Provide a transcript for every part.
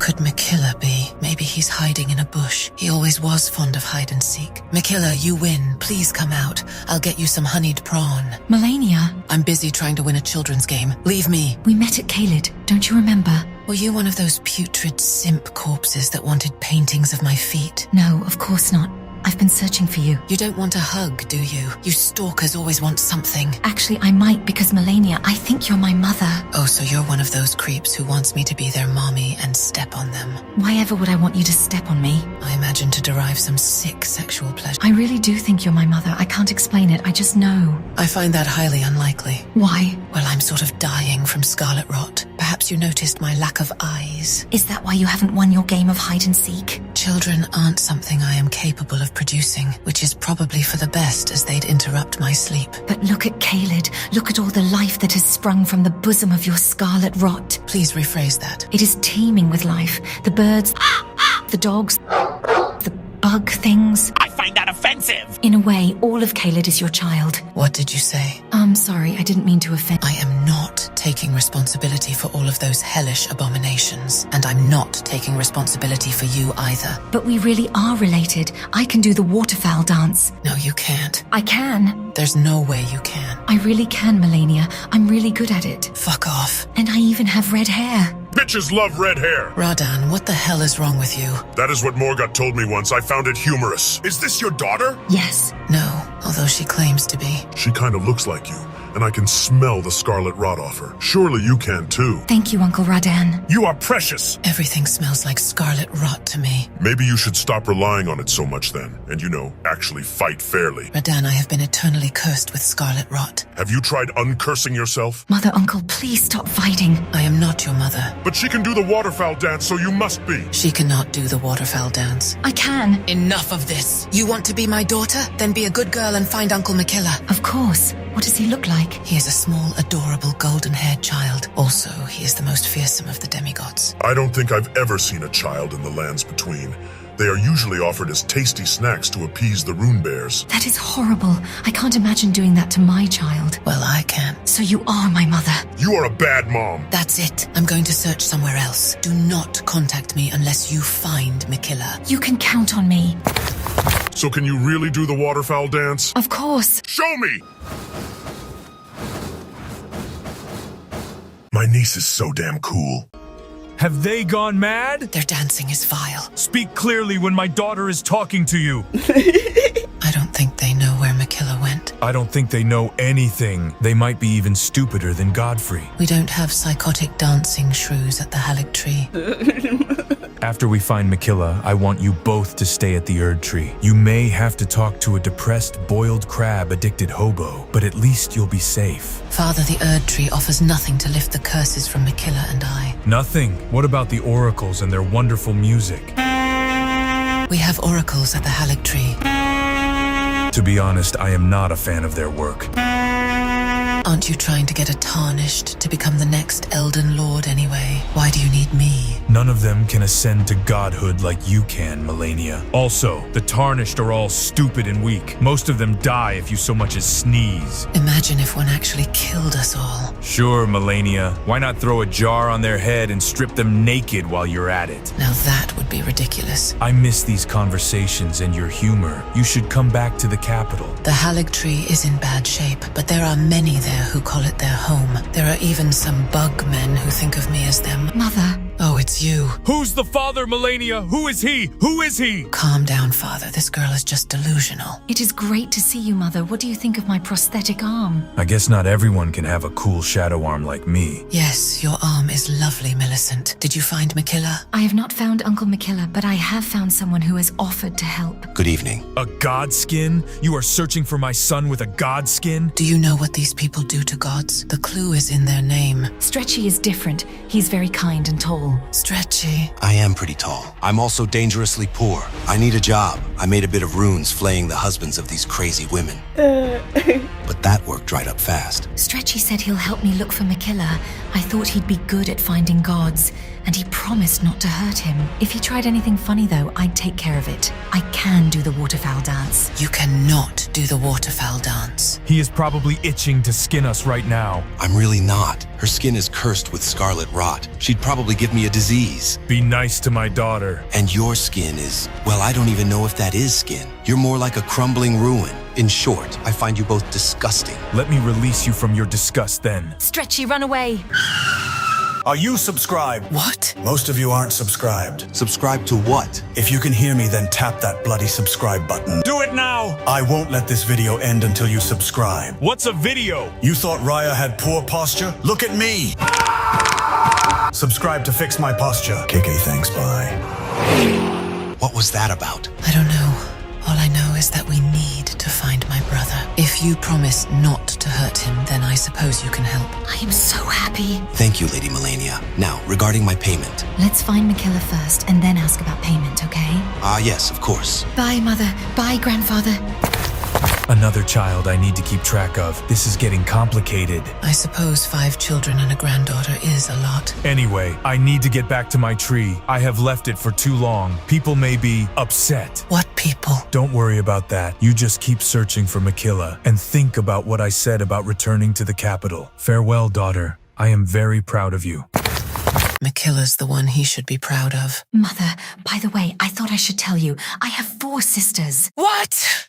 could Miquella be? Maybe he's hiding in a bush. He always was fond of hide and seek. Miquella, you win. Please come out. I'll get you some honeyed prawn. Malenia. I'm busy trying to win a children's game. Leave me. We met at Caelid, don't you remember? Were you one of those putrid simp corpses that wanted paintings of my feet? No, of course not. I've been searching for you. You don't want a hug, do you? You stalkers always want something. Actually, I might because Malenia, I think you're my mother. Oh, so you're one of those creeps who wants me to be their mommy and step on them. Why ever would I want you to step on me? I imagine to derive some sick sexual pleasure. I really do think you're my mother. I can't explain it. I just know. I find that highly unlikely. Why? Well, I'm sort of dying from scarlet rot. Perhaps you noticed my lack of eyes. Is that why you haven't won your game of hide and seek? Children aren't something I am capable of producing, which is probably for the best as they'd interrupt my sleep. But look at Caelid. Look at all the life that has sprung from the bosom of your scarlet rot. Please rephrase that. It is teeming with life. The birds, the dogs, the bug things. I find that offensive! In a way, all of Caelid is your child. What did you say? I'm sorry, I didn't mean to offend. I am not taking responsibility for all of those hellish abominations, and I'm not taking responsibility for you either. But we really are related. I can do the waterfowl dance. No, you can't. I can. There's no way you can. I really can, Malenia. I'm really good at it. Fuck off. And I even have red hair. Bitches love red hair. Radan, what the hell is wrong with you? That is what Morgoth told me once. I found it humorous. Is this your daughter? Yes. No, although she claims to be. She kind of looks like you, and I can smell the scarlet rot off her. Surely you can too. Thank you, Uncle Radan. You are precious. Everything smells like scarlet rot to me. Maybe you should stop relying on it so much then, and actually fight fairly. Radan, I have been eternally cursed with scarlet rot. Have you tried uncursing yourself? Mother, Uncle, please stop fighting. I am not your mother. But she can do the waterfowl dance, so you must be. She cannot do the waterfowl dance. I can. Enough of this. You want to be my daughter? Then be a good girl and find Uncle Miquella. Of course. What does he look like? He is a small, adorable, golden-haired child. Also, he is the most fearsome of the demigods. I don't think I've ever seen a child in the lands between. They are usually offered as tasty snacks to appease the rune bears. That is horrible. I can't imagine doing that to my child. Well, I can. So you are my mother. You are a bad mom. That's it. I'm going to search somewhere else. Do not contact me unless you find Miquella. You can count on me. So can you really do the waterfowl dance? Of course. Show me! My niece is so damn cool. Have they gone mad? Their dancing is vile. Speak clearly when my daughter is talking to you. I don't think they know where Miquella went. I don't think they know anything. They might be even stupider than Godfrey. We don't have psychotic dancing shrews at the Halig Tree. After we find Miquella, I want you both to stay at the Erd Tree. You may have to talk to a depressed, boiled crab-addicted hobo, but at least you'll be safe. Father, the Erd Tree offers nothing to lift the curses from Miquella and I. Nothing? What about the oracles and their wonderful music? We have oracles at the Halig Tree. To be honest, I am not a fan of their work. Aren't you trying to get a tarnished to become the next Elden Lord anyway? Why do you need me? None of them can ascend to godhood like you can, Malenia. Also, the Tarnished are all stupid and weak. Most of them die if you so much as sneeze. Imagine if one actually killed us all. Sure, Malenia. Why not throw a jar on their head and strip them naked while you're at it? Now that would be ridiculous. I miss these conversations and your humor. You should come back to the capital. The Halig Tree is in bad shape, but there are many there who call it their home. There are even some bug men who think of me as them. Mother. Oh, it's you. Who's the father, Malenia? Who is he? Who is he? Calm down, Father. This girl is just delusional. It is great to see you, Mother. What do you think of my prosthetic arm? I guess not everyone can have a cool shadow arm like me. Yes, your arm is lovely, Millicent. Did you find Miquella? I have not found Uncle Miquella, but I have found someone who has offered to help. Good evening. A god skin? You are searching for my son with a god skin? Do you know what these people do to gods? The clue is in their name. Stretchy is different. He's very kind and tall. Stretchy. I am pretty tall. I'm also dangerously poor. I need a job. I made a bit of runes flaying the husbands of these crazy women. But that work dried up fast. Stretchy said he'll help me look for Miquella. I thought he'd be good at finding gods. and he promised not to hurt him. If he tried anything funny, though, I'd take care of it. I can do the waterfowl dance. You cannot do the waterfowl dance. He is probably itching to skin us right now. I'm really not. Her skin is cursed with scarlet rot. She'd probably give me a disease. Be nice to my daughter. And your skin is, well, I don't even know if that is skin. You're more like a crumbling ruin. In short, I find you both disgusting. Let me release you from your disgust then. Stretchy, run away. Are you subscribed? What? Most of you aren't subscribed. Subscribe to what? If you can hear me, then tap that bloody subscribe button. Do it now! I won't let this video end until you subscribe. What's a video? You thought Raya had poor posture? Look at me! Subscribe to fix my posture. KK, thanks, bye. What was that about? I don't know. All I know is that we need to find my brother. If you promise not to hurt him, then I suppose you can help. I am so happy. Thank you, Lady Malenia. Now, regarding my payment. Let's find Miquella first and then ask about payment, okay? Yes, of course. Bye, Mother. Bye, Grandfather. Another child I need to keep track of. This is getting complicated. I suppose 5 children and a granddaughter is a lot. Anyway, I need to get back to my tree. I have left it for too long. People may be upset. What people? Don't worry about that. You just keep searching for Miquella and think about what I said about returning to the capital. Farewell, daughter. I am very proud of you. Miquella's the one he should be proud of. Mother, by the way, I thought I should tell you, I have 4 sisters. What?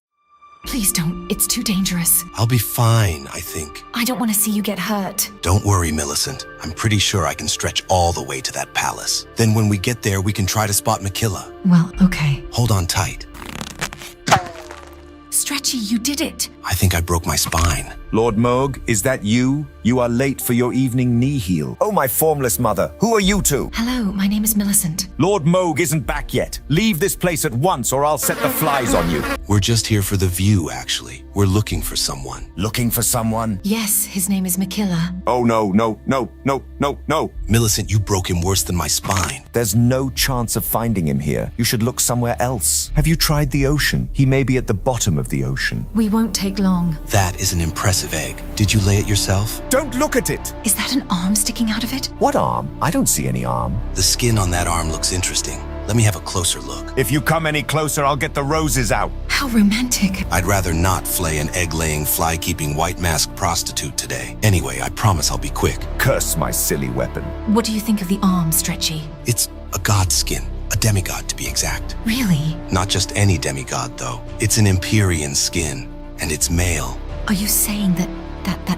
Please don't. It's too dangerous. I'll be fine, I think. I don't want to see you get hurt. Don't worry, Millicent. I'm pretty sure I can stretch all the way to that palace. Then when we get there, we can try to spot Miquella. Well, okay. Hold on tight. Stretchy, you did it. I think I broke my spine. Lord Moog, is that you? You are late for your evening knee heel. Oh, my formless mother. Who are you two? Hello, my name is Millicent. Lord Moog isn't back yet. Leave this place at once or I'll set the flies on you. We're just here for the view, actually. We're looking for someone. Looking for someone? Yes, his name is Miquella. Oh, no. Millicent, you broke him worse than my spine. There's no chance of finding him here. You should look somewhere else. Have you tried the ocean? He may be at the bottom of the ocean. We won't take long. That is an impressive egg. Did you lay it yourself? Don't look at it! Is that an arm sticking out of it? What arm? I don't see any arm. The skin on that arm looks interesting. Let me have a closer look. If you come any closer, I'll get the roses out. How romantic. I'd rather not flay an egg-laying, fly-keeping white mask prostitute today. Anyway, I promise I'll be quick. Curse my silly weapon. What do you think of the arm, Stretchy? It's a god skin. A demigod, to be exact. Really? Not just any demigod, though. It's an Empyrean skin, and it's male. Are you saying that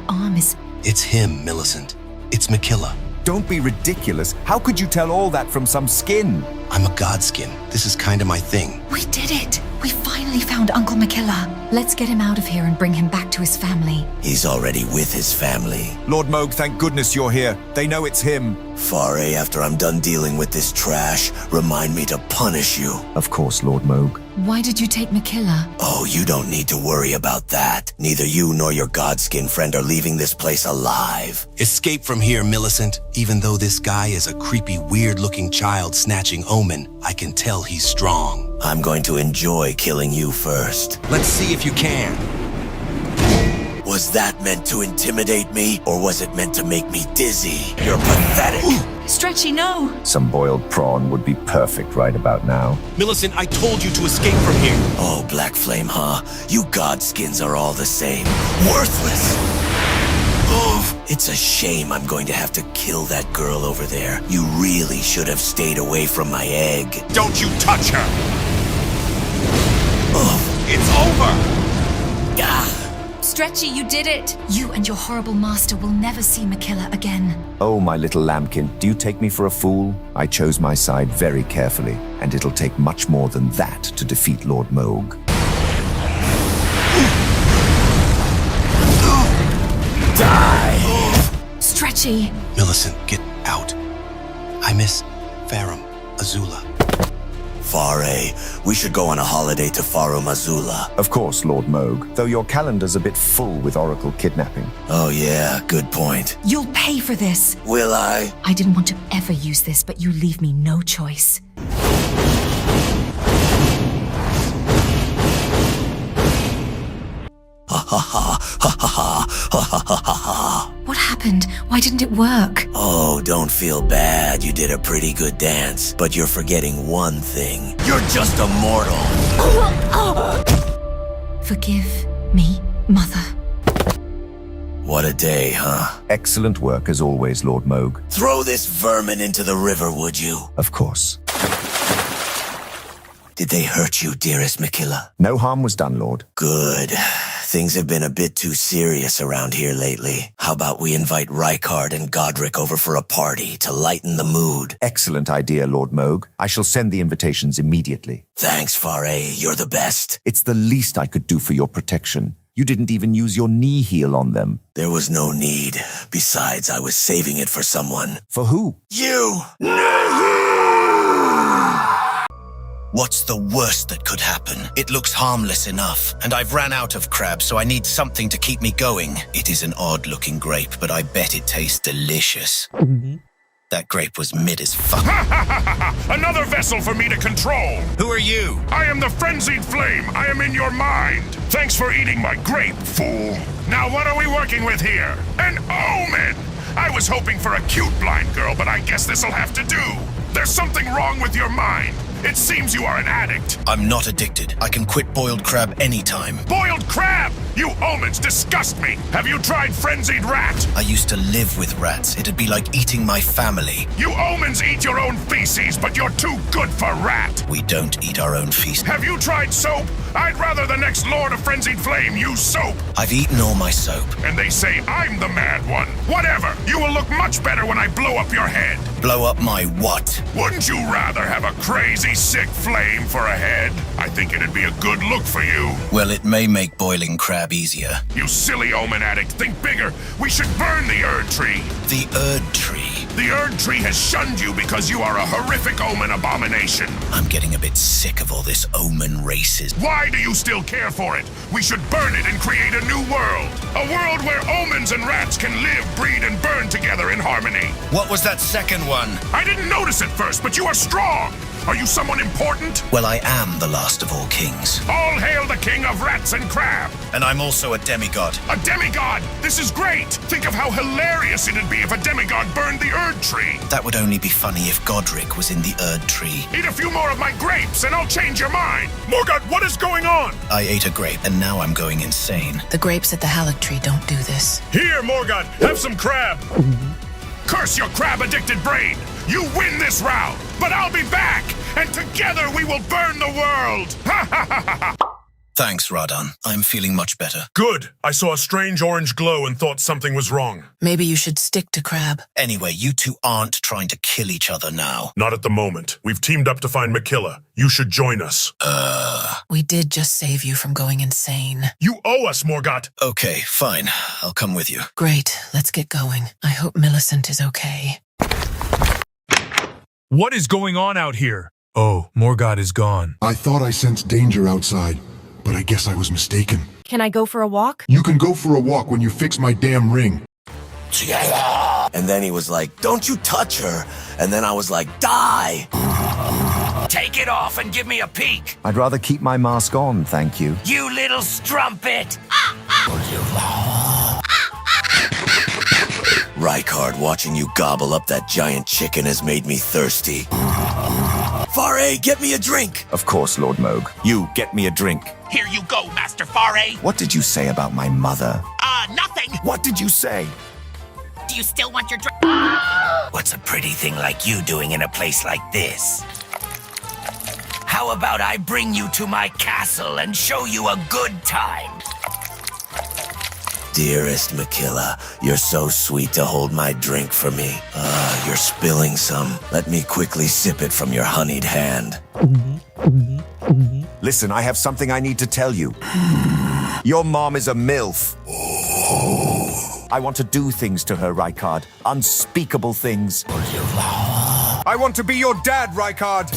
arm is... It's him, Millicent. It's Miquella. Don't be ridiculous. How could you tell all that from some skin? I'm a god skin. This is kinda my thing. We did it! We finally found Uncle Miquella. Let's get him out of here and bring him back to his family. He's already with his family. Lord Moog, thank goodness you're here. They know it's him. Faray, after I'm done dealing with this trash, remind me to punish you. Of course, Lord Moog. Why did you take Miquella? Oh, you don't need to worry about that. Neither you nor your godskin friend are leaving this place alive. Escape from here, Millicent. Even though this guy is a creepy, weird-looking child snatching omen, I can tell he's strong. I'm going to enjoy killing you first. Let's see if you can. Was that meant to intimidate me, or was it meant to make me dizzy? You're pathetic. Stretchy, no! Some boiled prawn would be perfect right about now. Millicent, I told you to escape from here. Oh, Black Flame, huh? You godskins are all the same. Worthless! Oh, it's a shame I'm going to have to kill that girl over there. You really should have stayed away from my egg. Don't you touch her! Oh. It's over! Ah. Stretchy, you did it! You and your horrible master will never see Miquella again. Oh, my little lambkin, do you take me for a fool? I chose my side very carefully, and it'll take much more than that to defeat Lord Moog. Die! Stretchy! Millicent, get out. I miss Farum Azula. Faray, we should go on a holiday to Farum Azula. Of course, Lord Moog, though your calendar's a bit full with Oracle kidnapping. Oh yeah, good point. You'll pay for this! Will I? I didn't want to ever use this, but you leave me no choice. Ha ha ha ha ha ha ha ha ha ha. What happened? Why didn't it work? Oh, Oh, don't feel bad. You did a pretty good dance. But you're forgetting one thing. You're just a mortal. Forgive me, Mother. What a day, huh? Excellent work as always, Lord Moog. Throw this vermin into the river, would you? Of course. Did they hurt you, dearest Miquella? No harm was done, Lord. Good. Things have been a bit too serious around here lately. How about we invite Rykard and Godric over for a party to lighten the mood? Excellent idea, Lord Moog. I shall send the invitations immediately. Thanks, Faray. You're the best. It's the least I could do for your protection. You didn't even use your knee heel on them. There was no need. Besides, I was saving it for someone. For who? You! What's the worst that could happen? It looks harmless enough, and I've ran out of crab, so I need something to keep me going. It is an odd-looking grape, but I bet it tastes delicious. That grape was mid as fuck. Another vessel for me to control! Who are you? I am the frenzied flame. I am in your mind. Thanks for eating my grape, fool. Now what are we working with here? An omen! I was hoping for a cute blind girl, but I guess this'll have to do. There's something wrong with your mind. It seems you are an addict. I'm not addicted. I can quit boiled crab anytime. Boiled crab! You omens disgust me. Have you tried frenzied rat? I used to live with rats. It'd be like eating my family. You omens eat your own feces, but you're too good for rat. We don't eat our own feces. Have you tried soap? I'd rather the next Lord of Frenzied Flame use soap. I've eaten all my soap. And they say I'm the mad one. Whatever. You will look much better when I blow up your head. Blow up my what? Wouldn't you rather have a crazy sick flame for a head? I think it'd be a good look for you. Well, it may make boiling crab easier. You silly omen addict, think bigger. We should burn the Erd Tree. The Erd Tree? The Erd Tree has shunned you because you are a horrific omen abomination. I'm getting a bit sick of all this omen races. Why do you still care for it? We should burn it and create a new world. A world where omens and rats can live, breed, and burn together in harmony. What was that second one? I didn't notice at first, but you are strong. Are you someone important? Well, I am the last of all kings. All hail the king of rats and crab. And I'm also a demigod. A demigod! This is great! Think of how hilarious it'd be if a demigod burned the Erd Tree. That would only be funny if Godric was in the Erd Tree. Eat a few more of my grapes and I'll change your mind. Morgoth, what is going on? I ate a grape and now I'm going insane. The grapes at the Halleck tree don't do this. Here, Morgoth, have some crab. Curse your crab-addicted brain! You win this round, but I'll be back, and together we will burn the world! Ha ha ha ha! Thanks, Radon. I'm feeling much better. Good. I saw a strange orange glow and thought something was wrong. Maybe you should stick to crab. Anyway, you two aren't trying to kill each other now. Not at the moment. We've teamed up to find Miquella. You should join us. We did just save you from going insane. You owe us, Morgoth. Okay, fine. I'll come with you. Great, let's get going. I hope Millicent is okay. What is going on out here? Oh, Morgoth is gone. I thought I sensed danger outside, but I guess I was mistaken. Can I go for a walk? You can go for a walk when you fix my damn ring. And then he was like, don't you touch her. And then I was like, die. Take it off and give me a peek. I'd rather keep my mask on, thank you. You little strumpet. Rykard, watching you gobble up that giant chicken has made me thirsty. Faray, get me a drink. Of course, Lord Moog. You, get me a drink. Here you go, Master Faray. What did you say about my mother? Nothing. What did you say? Do you still want your drink? What's a pretty thing like you doing in a place like this? How about I bring you to my castle and show you a good time? Dearest Miquella, you're so sweet to hold my drink for me. You're spilling some. Let me quickly sip it from your honeyed hand. Listen, I have something I need to tell you. Your mom is a MILF. I want to do things to her, Rykard. Unspeakable things. I want to be your dad, Rykard.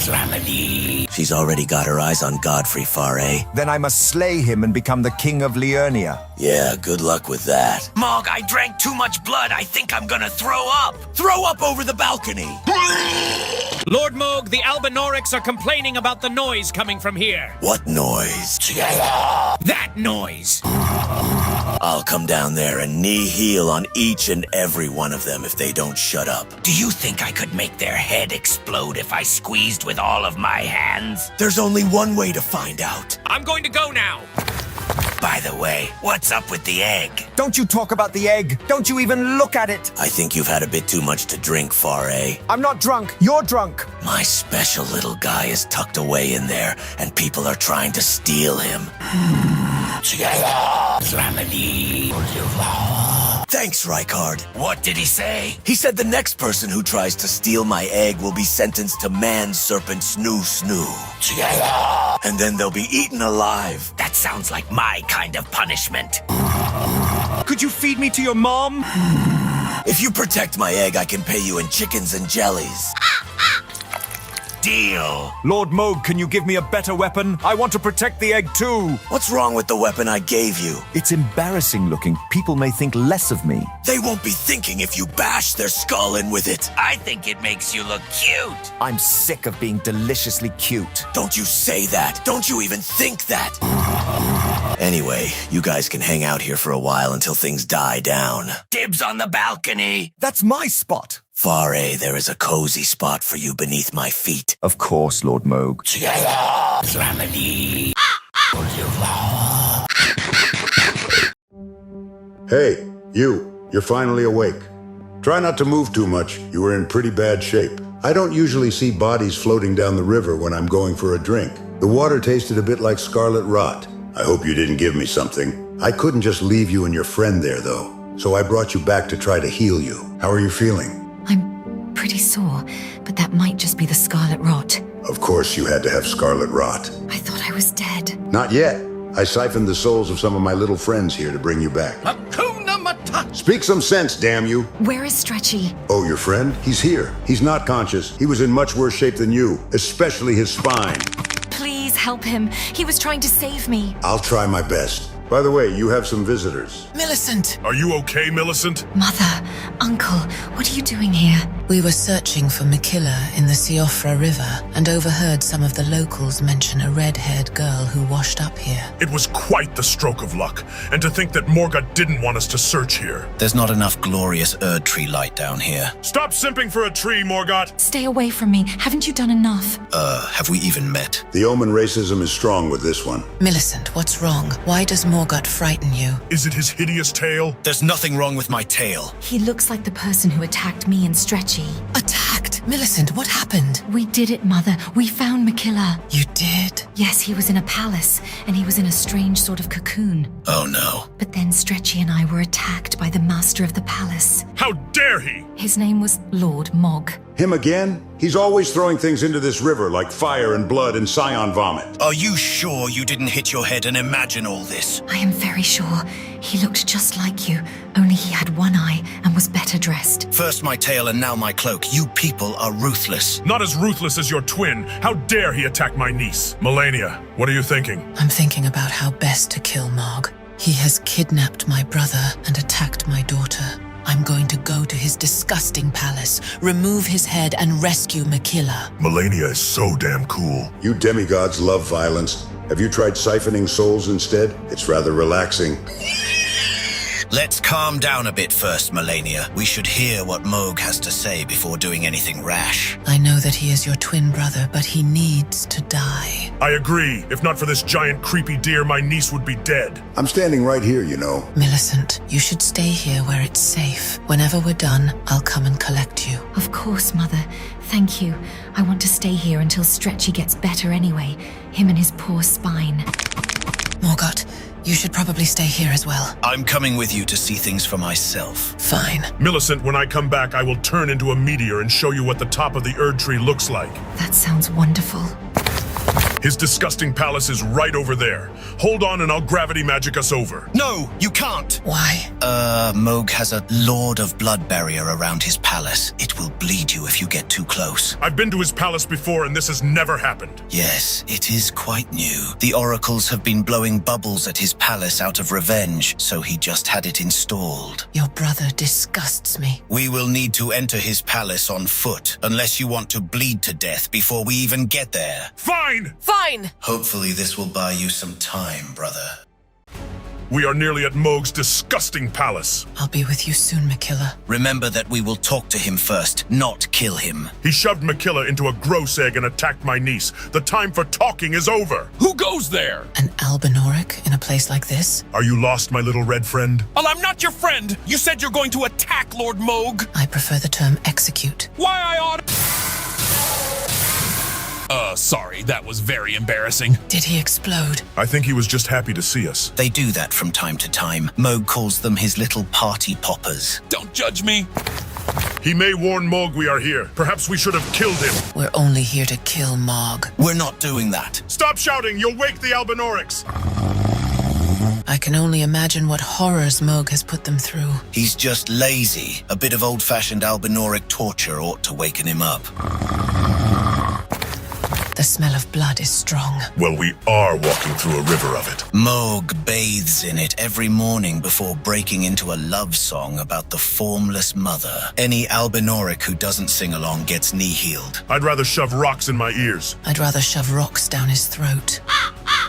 She's already got her eyes on Godfrey, Faray. Then I must slay him and become the king of Liurnia. Yeah, good luck with that. Mog, I drank too much blood. I think I'm gonna throw up. Throw up over the balcony. Lord Moog, the Albinorics are complaining about the noise coming from here. What noise? That that noise? I'll come down there and knee heel on each and every one of them if they don't shut up. Do you think I could make their head explode if I squeezed with all of my hands? There's only one way to find out. I'm going to go now. By the way, what's up with the egg? Don't you talk about the egg. Don't you even look at it. I think you've had a bit too much to drink, Faray. I'm not drunk. You're drunk. My special little guy is tucked away in there, and people are trying to steal him. Thanks, Rykard. What did he say? He said the next person who tries to steal my egg will be sentenced to man-serpent snoo-snoo. And then they'll be eaten alive. That sounds like my kind of punishment. Could you feed me to your mom? If you protect my egg, I can pay you in chickens and jellies. Deal. Lord Moog, can you give me a better weapon? I want to protect the egg too. What's wrong with the weapon I gave you? It's embarrassing looking. People may think less of me. They won't be thinking if you bash their skull in with it. I think it makes you look cute. I'm sick of being deliciously cute. Don't you say that. Don't you even think that. Anyway, you guys can hang out here for a while until things die down. Dibs on the balcony. That's my spot. Faray, there is a cozy spot for you beneath my feet. Of course, Lord Moog. Hey, you're finally awake. Try not to move too much. You were in pretty bad shape. I don't usually see bodies floating down the river when I'm going for a drink. The water tasted a bit like scarlet rot. I hope you didn't give me something. I couldn't just leave you and your friend there, though. So I brought you back to try to heal you. How are you feeling? I'm pretty sore, but that might just be the scarlet rot. Of course you had to have scarlet rot. I thought I was dead. Not yet. I siphoned the souls of some of my little friends here to bring you back. Hakuna Matata. Speak some sense, damn you. Where is Stretchy? Oh, your friend? He's here. He's not conscious. He was in much worse shape than you, especially his spine. Please help him. He was trying to save me. I'll try my best. By the way, you have some visitors. Millicent! Are you okay, Millicent? Mother, Uncle, what are you doing here? We were searching for Miquella in the Siofra River and overheard some of the locals mention a red-haired girl who washed up here. It was quite the stroke of luck. And to think that Morgoth didn't want us to search here. There's not enough glorious Erd tree light down here. Stop simping for a tree, Morgoth! Stay away from me. Haven't you done enough? Have we even met? The Omen racism is strong with this one. Millicent, what's wrong? Why does Morgoth frighten you? Is it his hideous tail? There's nothing wrong with my tail. He looks like the person who attacked me and Stretchy. Attacked? Millicent, what happened? We did it, Mother. We found Miquella. You did? Yes, he was in a palace, and he was in a strange sort of cocoon. Oh no. But then Stretchy and I were attacked by the master of the palace. How dare he! His name was Lord Mog. Him again? He's always throwing things into this river like fire and blood and scion vomit. Are you sure you didn't hit your head and imagine all this? I am very sure. He looked just like you, only he had one eye and was better dressed. First my tail and now my cloak. You people are ruthless. Not as ruthless as your twin. How dare he attack my niece? Malenia, what are you thinking? I'm thinking about how best to kill Mog. He has kidnapped my brother and attacked my daughter. I'm going to go to his disgusting palace, remove his head, and rescue Miquella. Malenia is so damn cool. You demigods love violence. Have you tried siphoning souls instead? It's rather relaxing. Let's calm down a bit first, Malenia. We should hear what Moog has to say before doing anything rash. I know that he is your twin brother, but he needs to die. I agree. If not for this giant creepy deer, my niece would be dead. I'm standing right here, you know. Millicent, you should stay here where it's safe. Whenever we're done, I'll come and collect you. Of course, Mother. Thank you. I want to stay here until Stretchy gets better anyway. Him and his poor spine. Morgoth, you should probably stay here as well. I'm coming with you to see things for myself. Fine. Millicent, when I come back, I will turn into a meteor and show you what the top of the Erd tree looks like. That sounds wonderful. His disgusting palace is right over there. Hold on and I'll gravity magic us over. No, you can't. Why? Moog has a Lord of Blood barrier around his palace. It will bleed you if you get too close. I've been to his palace before and this has never happened. Yes, it is quite new. The oracles have been blowing bubbles at his palace out of revenge, so he just had it installed. Your brother disgusts me. We will need to enter his palace on foot, unless you want to bleed to death before we even get there. Fine! Fine! Hopefully this will buy you some time, brother. We are nearly at Mohg's disgusting palace. I'll be with you soon, Miquella. Remember that we will talk to him first, not kill him. He shoved Miquella into a gross egg and attacked my niece. The time for talking is over. Who goes there? An Albinoric in a place like this? Are you lost, my little red friend? Well, I'm not your friend. You said you're going to attack Lord Mohg. I prefer the term execute. Why I ought... sorry, that was very embarrassing. Did he explode? I think he was just happy to see us. They do that from time to time. Mohg calls them his little party poppers. Don't judge me. He may warn Mohg we are here. Perhaps we should have killed him. We're only here to kill Mohg. We're not doing that. Stop shouting! You'll wake the Albinorics! I can only imagine what horrors Mohg has put them through. He's just lazy. A bit of old-fashioned Albinoric torture ought to waken him up. The smell of blood is strong. Well, we are walking through a river of it. Mohg bathes in it every morning before breaking into a love song about the formless mother. Any Albinoric who doesn't sing along gets knee-healed. I'd rather shove rocks in my ears. I'd rather shove rocks down his throat.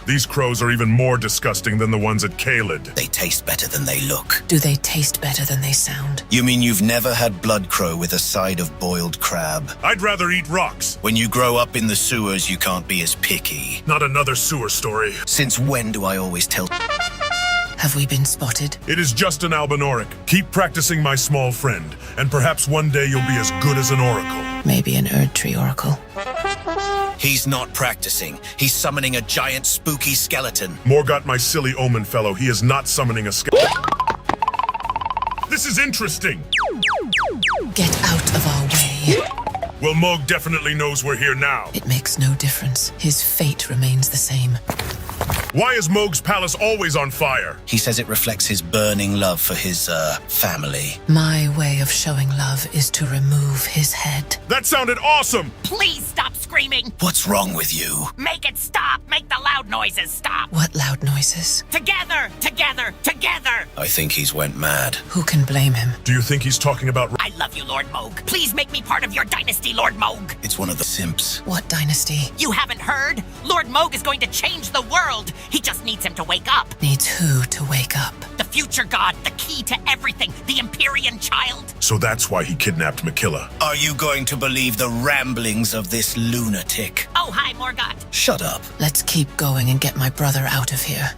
These crows are even more disgusting than the ones at Caelid. They taste better than they look. Do they taste better than they sound? You mean you've never had blood crow with a side of boiled crab? I'd rather eat rocks. When you grow up in the sewers, you can't be as picky. Not another sewer story. Since when do I always tell... Have we been spotted? It is just an Albinoric. Keep practicing, my small friend, and perhaps one day you'll be as good as an oracle. Maybe an Erd Tree oracle. He's not practicing. He's summoning a giant spooky skeleton. Morgott, my silly omen fellow, he is not summoning a skeleton. This is interesting. Get out of our way. Well, Mohg definitely knows we're here now. It makes no difference. His fate remains the same. Why is Mohg's palace always on fire? He says it reflects his burning love for his, family. My way of showing love is to remove his head. That sounded awesome! Please stop screaming. What's wrong with you? Make it stop. Make the loud noises stop. What loud noises? Together, together, together. I think he's went mad. Who can blame him? Do you think he's talking about... I love you, Lord Mohg. Please make me part of your dynasty, Lord Mohg. It's one of the simps. What dynasty? You haven't heard? Lord Mohg is going to change the world. He just needs him to wake up. Needs who to wake up? The future god, the key to everything, the Empyrean child. So that's why he kidnapped Miquella. Are you going to believe the ramblings of this lunatic? Oh, hi, Morgott. Shut up. Let's keep going and get my brother out of here.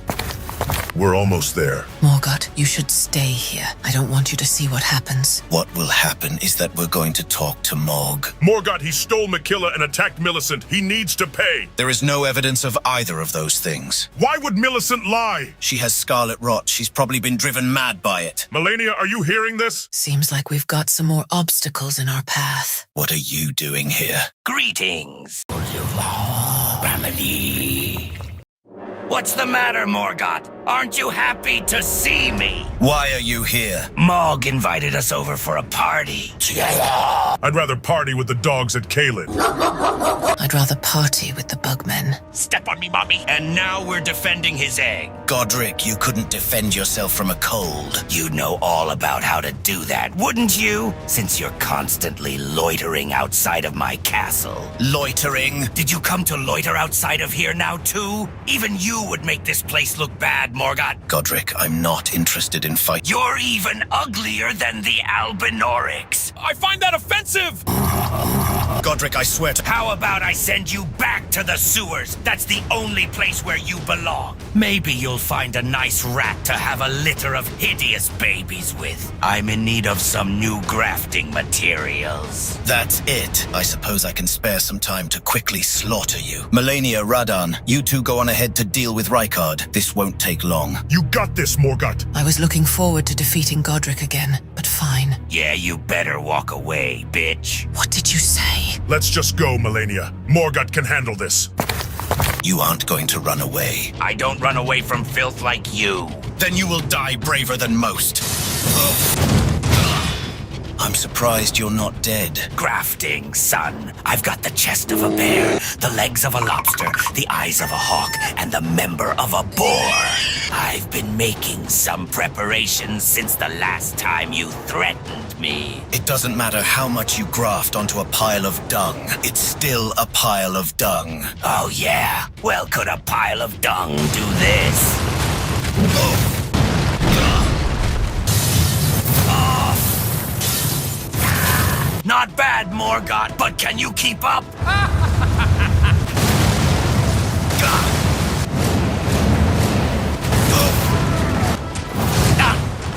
We're almost there. Morgott, you should stay here. I don't want you to see what happens. What will happen is that we're going to talk to Mohg. Morgott, he stole Miquella and attacked Millicent. He needs to pay. There is no evidence of either of those things. Why would Millicent lie? She has scarlet rot. She's probably been driven mad by it. Malenia, are you hearing this? Seems like we've got some more obstacles in our path. What are you doing here? Greetings. Family. What's the matter, Morgott? Aren't you happy to see me? Why are you here? Mohg invited us over for a party. I'd rather party with the dogs at Caelid. I'd rather party with the bugmen. Step on me, mommy. And now we're defending his egg. Godric, you couldn't defend yourself from a cold. You'd know all about how to do that, wouldn't you? Since you're constantly loitering outside of my castle. Loitering? Did you come to loiter outside of here now, too? Even you would make this place look bad, Morgott. Godric, I'm not interested in fight. You're even uglier than the Albinorics. I find that offensive! Godric, I swear to... How about I send you back to the sewers? That's the only place where you belong. Maybe you'll find a nice rat to have a litter of hideous babies with. I'm in need of some new grafting materials. That's it. I suppose I can spare some time to quickly slaughter you. Malenia, Radan, you two go on ahead to deal with Rykard. This won't take long. You got this, Morgott. I was looking forward to defeating Godric again, but fine. Yeah, you better walk away, bitch. What did you say? Let's just go, Malenia. Morgott can handle this. You aren't going to run away. I don't run away from filth like you. Then you will die braver than most. I'm surprised you're not dead. Grafting, son. I've got the chest of a bear, the legs of a lobster, the eyes of a hawk, and the member of a boar. I've been making some preparations since the last time you threatened me. It doesn't matter how much you graft onto a pile of dung. It's still a pile of dung. Oh yeah? Well, could a pile of dung do this? not bad, Morgoth, but can you keep up?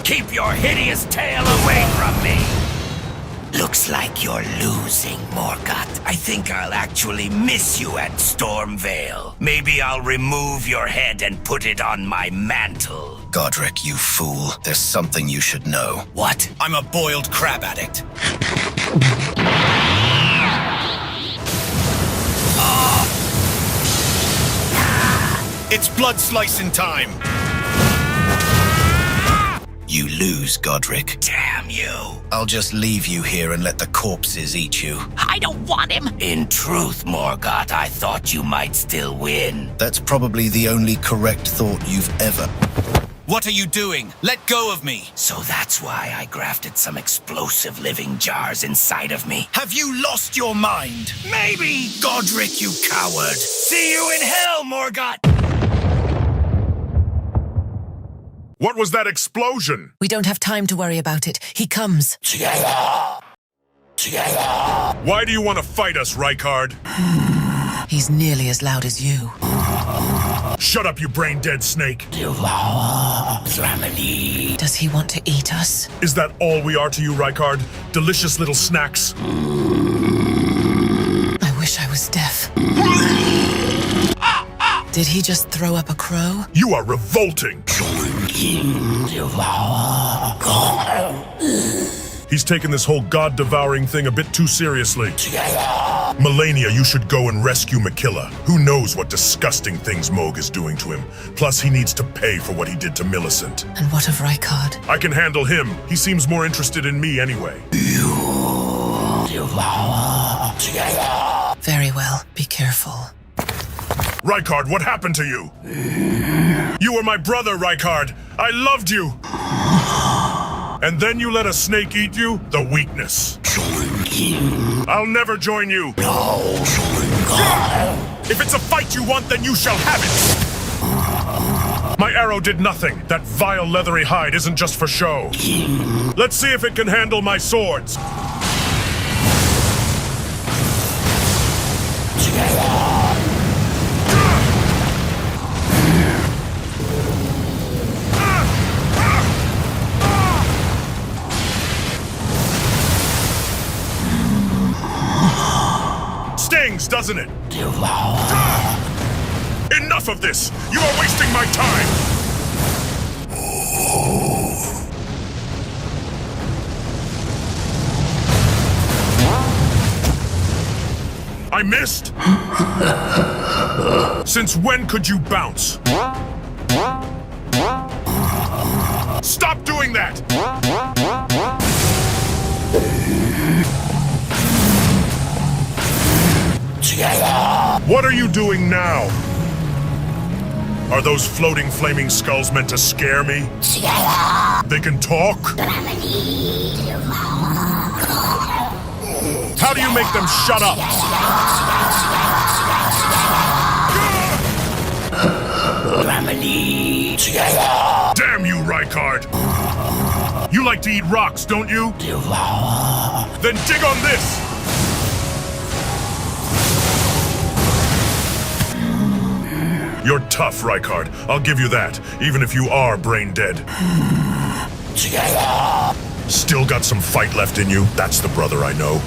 Keep your hideous tail away from me! Looks like you're losing, Morgoth. I think I'll actually miss you at Stormvale. Maybe I'll remove your head and put it on my mantle. Godric, you fool. There's something you should know. What? I'm a boiled crab addict. It's blood slicing time. You lose, Godric. Damn you. I'll just leave you here and let the corpses eat you. I don't want him. In truth, Morgoth, I thought you might still win. That's probably the only correct thought you've ever... What are you doing? Let go of me! So that's why I grafted some explosive living jars inside of me. Have you lost your mind? Maybe, Godric, you coward. See you in hell, Morgoth! What was that explosion? We don't have time to worry about it. He comes. Why do you want to fight us, Rykard? He's nearly as loud as you. Shut up, you brain-dead snake. Does he want to eat us? Is that all we are to you, Rykard? Delicious little snacks? I wish I was deaf. Did he just throw up a crow? You are revolting! He's taken this whole god-devouring thing a bit too seriously. Malenia, you should go and rescue Miquella. Who knows what disgusting things Moog is doing to him. Plus, he needs to pay for what he did to Millicent. And what of Rykard? I can handle him. He seems more interested in me anyway. Very well. Be careful. Rykard, what happened to you? You were my brother, Rykard. I loved you. And then you let a snake eat you? The weakness. I'll never join you. No. If it's a fight you want, then you shall have it. My arrow did nothing. That vile leathery hide isn't just for show. Let's see if it can handle my swords. Stings, doesn't it? Enough of this! You are wasting my time! I missed? Since when could you bounce? Stop doing that! What are you doing now? Are those floating flaming skulls meant to scare me? They can talk? How do you make them shut up? Damn you, Rykard! You like to eat rocks, don't you? Then dig on this! You're tough, Rykard. I'll give you that, even if you are brain dead. Still got some fight left in you? That's the brother I know.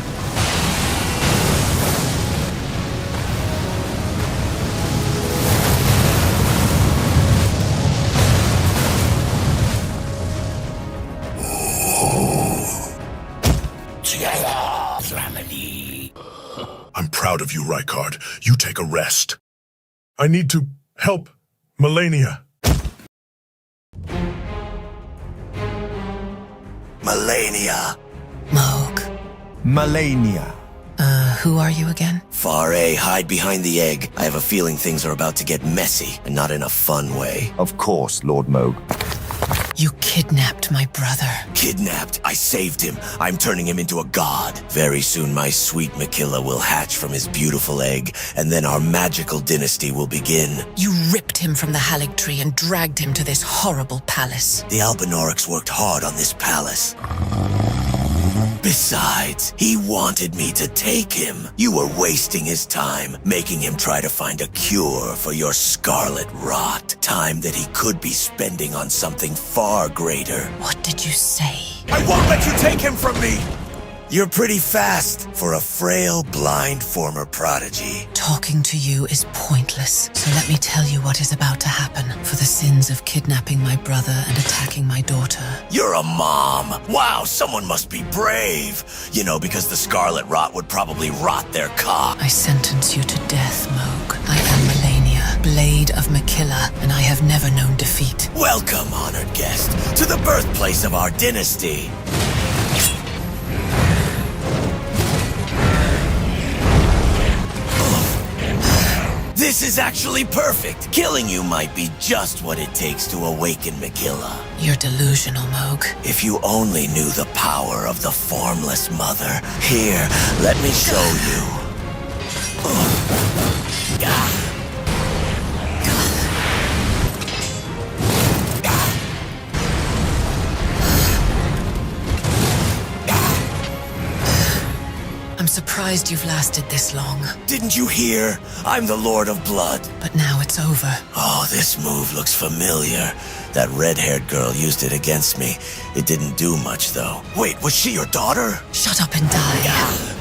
I'm proud of you, Rykard. You take a rest. I need to help Malenia. Malenia. Moog. Malenia. Who are you again? Faray, hide behind the egg. I have a feeling things are about to get messy, and not in a fun way. Of course, Lord Moog. You kidnapped my brother. Kidnapped? I saved him. I'm turning him into a god. Very soon my sweet Miquella will hatch from his beautiful egg, and then our magical dynasty will begin. You ripped him from the Halig tree and dragged him to this horrible palace. The Albinorics worked hard on this palace. Besides, he wanted me to take him. You were wasting his time, making him try to find a cure for your scarlet rot. Time that he could be spending on something far greater. What did you say? I won't let you take him from me! You're pretty fast for a frail, blind former prodigy. Talking to you is pointless, so let me tell you what is about to happen. For the sins of kidnapping my brother and attacking my daughter. You're a mom! Wow, someone must be brave! You know, because the scarlet rot would probably rot their cock. I sentence you to death, Moog. I am Malenia, Blade of Miquella, and I have never known defeat. Welcome, honored guest, to the birthplace of our dynasty. This is actually perfect. Killing you might be just what it takes to awaken Miquella. You're delusional, Moog. If you only knew the power of the formless mother. Here, let me show you. I'm surprised you've lasted this long. Didn't you hear? I'm the Lord of Blood. But now it's over. Oh, this move looks familiar. That red-haired girl used it against me. It didn't do much, though. Wait, was she your daughter? Shut up and die.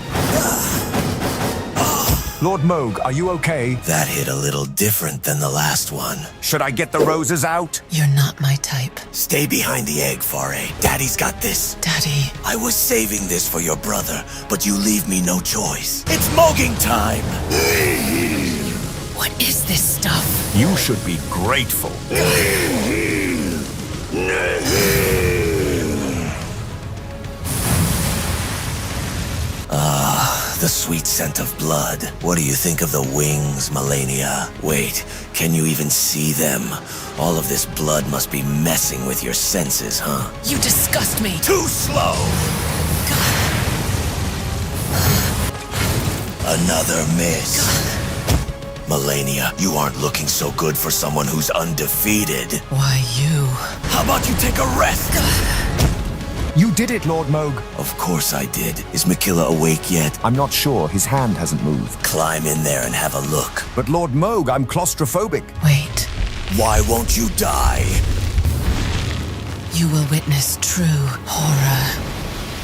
Lord Moog, are you okay? That hit a little different than the last one. Should I get the roses out? You're not my type. Stay behind the egg, Faray. Daddy's got this. Daddy. I was saving this for your brother, but you leave me no choice. It's Mogging time! What is this stuff? You should be grateful. The sweet scent of blood. What do you think of the wings, Malenia? Wait, can you even see them? All of this blood must be messing with your senses, huh? You disgust me. Too slow! Another miss. Malenia, you aren't looking so good for someone who's undefeated. Why you? How about you take a rest? You did it, Lord Moog. Of course I did. Is Miquella awake yet? I'm not sure. His hand hasn't moved. Climb in there and have a look. But Lord Moog, I'm claustrophobic. Wait. Why won't you die? You will witness true horror.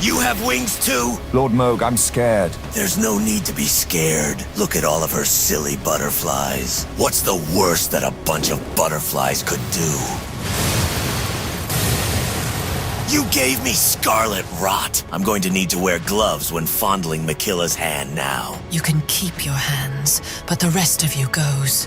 You have wings too? Lord Moog, I'm scared. There's no need to be scared. Look at all of her silly butterflies. What's the worst that a bunch of butterflies could do? You gave me scarlet rot. I'm going to need to wear gloves when fondling Miquella's hand now. You can keep your hands, but the rest of you goes.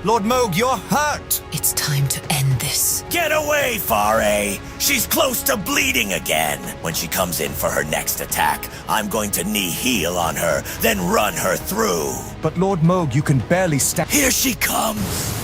Lord Moog, you're hurt! It's time to end this. Get away, Faray! She's close to bleeding again. When she comes in for her next attack, I'm going to knee heel on her, then run her through. But Lord Moog, you can barely Here she comes!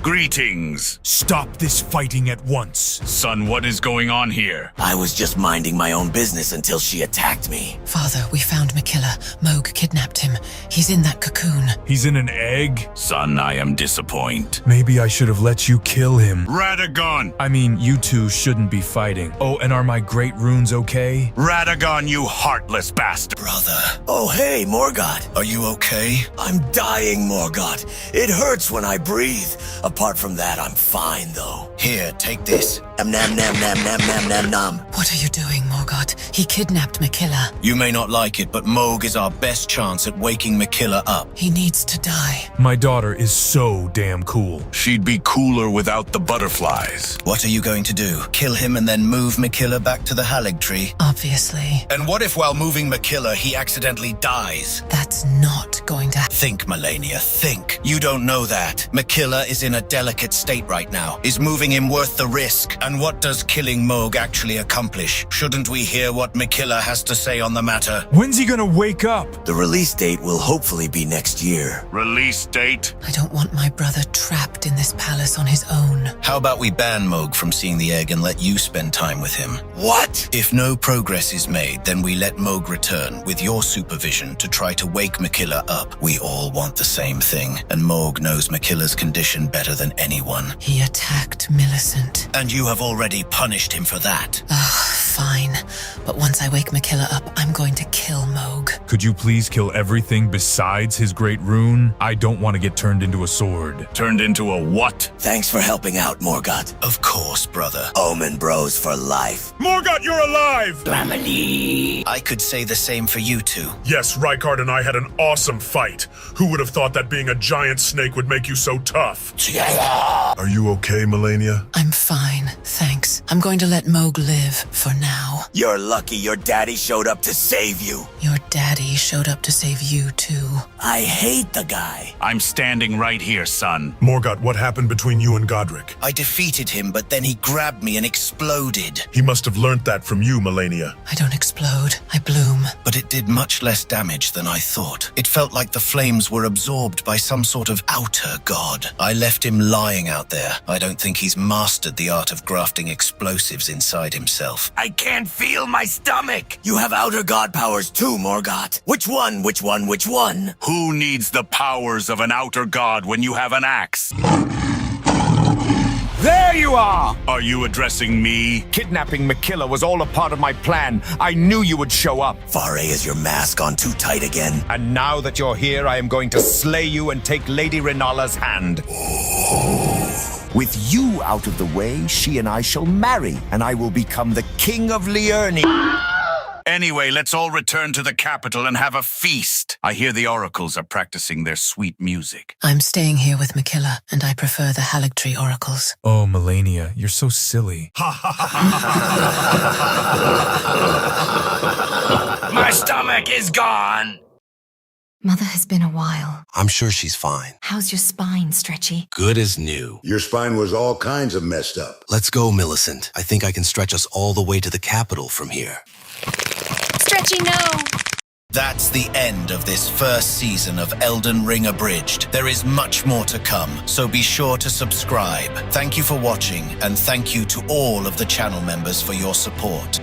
Greetings. Stop this fighting at once. Son, what is going on here? I was just minding my own business until she attacked me. Father, we found Miquella. Moog kidnapped him. He's in that cocoon. He's in an egg? Son, I am disappointed. Maybe I should have let you kill him. Radagon! I mean, you two shouldn't be fighting. Oh, and are my great runes okay? Radagon, you heartless bastard! Brother. Oh, hey, Morgoth. Are you okay? I'm dying, Morgoth. It hurts when I breathe. Apart from that, I'm fine, though. Here, take this. Nam nam nam nam nam nam nam nam. What are you doing, Morgoth? He kidnapped Miquella. You may not like it, but Moog is our best chance at waking Miquella up. He needs to die. My daughter is so damn cool. She'd be cooler without the butterflies. What are you going to do? Kill him and then move Miquella back to the Halig tree? Obviously. And what if while moving Miquella, he accidentally dies? That's not going to happen. Think, Malenia, think. You don't know that. Miquella is in a delicate state right now. Is moving him worth the risk? And what does killing Moog actually accomplish? Shouldn't we hear what Miquella has to say on the matter? When's he gonna wake up? The release date will hopefully be next year. Release date? I don't want my brother trapped in this palace on his own. How about we ban Moog from seeing the egg and let you spend time with him? What? If no progress is made, then we let Moog return with your supervision to try to wake Miquella up. We all want the same thing, and Moog knows Miquella's condition better than anyone. He attacked Millicent. And you have already punished him for that. Fine. But once I wake Miquella up, I'm going to kill Moog. Could you please kill everything besides his great rune? I don't want to get turned into a sword. Turned into a what? Thanks for helping out, Morgoth. Of course, brother. Omen bros for life. Morgoth, you're alive! I could say the same for you two. Yes, Rykard and I had an awesome fight. Who would have thought that being a giant snake would make you so tough? Are you okay, Malenia? I'm fine, thanks. I'm going to let Moog live for now. You're lucky your daddy showed up to save you. Your daddy showed up to save you too. I hate the guy. I'm standing right here, son. Morgoth, what happened between you and Godric? I defeated him, but then he grabbed me and exploded. He must have learnt that from you, Malenia. I don't explode, I bloom. But it did much less damage than I thought. It felt like the flames were absorbed by some sort of outer god. I left him lying out there. I don't think he's mastered the art of grafting explosives inside himself. I can't feel my stomach. You have outer god powers too, Morgoth. Which one? Which one? Which one? Who needs the powers of an outer god when you have an axe? There you are! Are you addressing me? Kidnapping Miquella was all a part of my plan. I knew you would show up. Fare, is your mask on too tight again? And now that you're here, I am going to slay you and take Lady Renala's hand. With you out of the way, she and I shall marry, and I will become the King of Liurni. Anyway, let's all return to the capital and have a feast. I hear the oracles are practicing their sweet music. I'm staying here with Miquella, and I prefer the Haligtree oracles. Oh, Malenia, you're so silly. My stomach is gone! Mother has been a while. I'm sure she's fine. How's your spine, Stretchy? Good as new. Your spine was all kinds of messed up. Let's go, Millicent. I think I can stretch us all the way to the capital from here. Stretchy, no! That's the end of this first season of Elden Ring Abridged. There is much more to come, so be sure to subscribe. Thank you for watching, and thank you to all of the channel members for your support.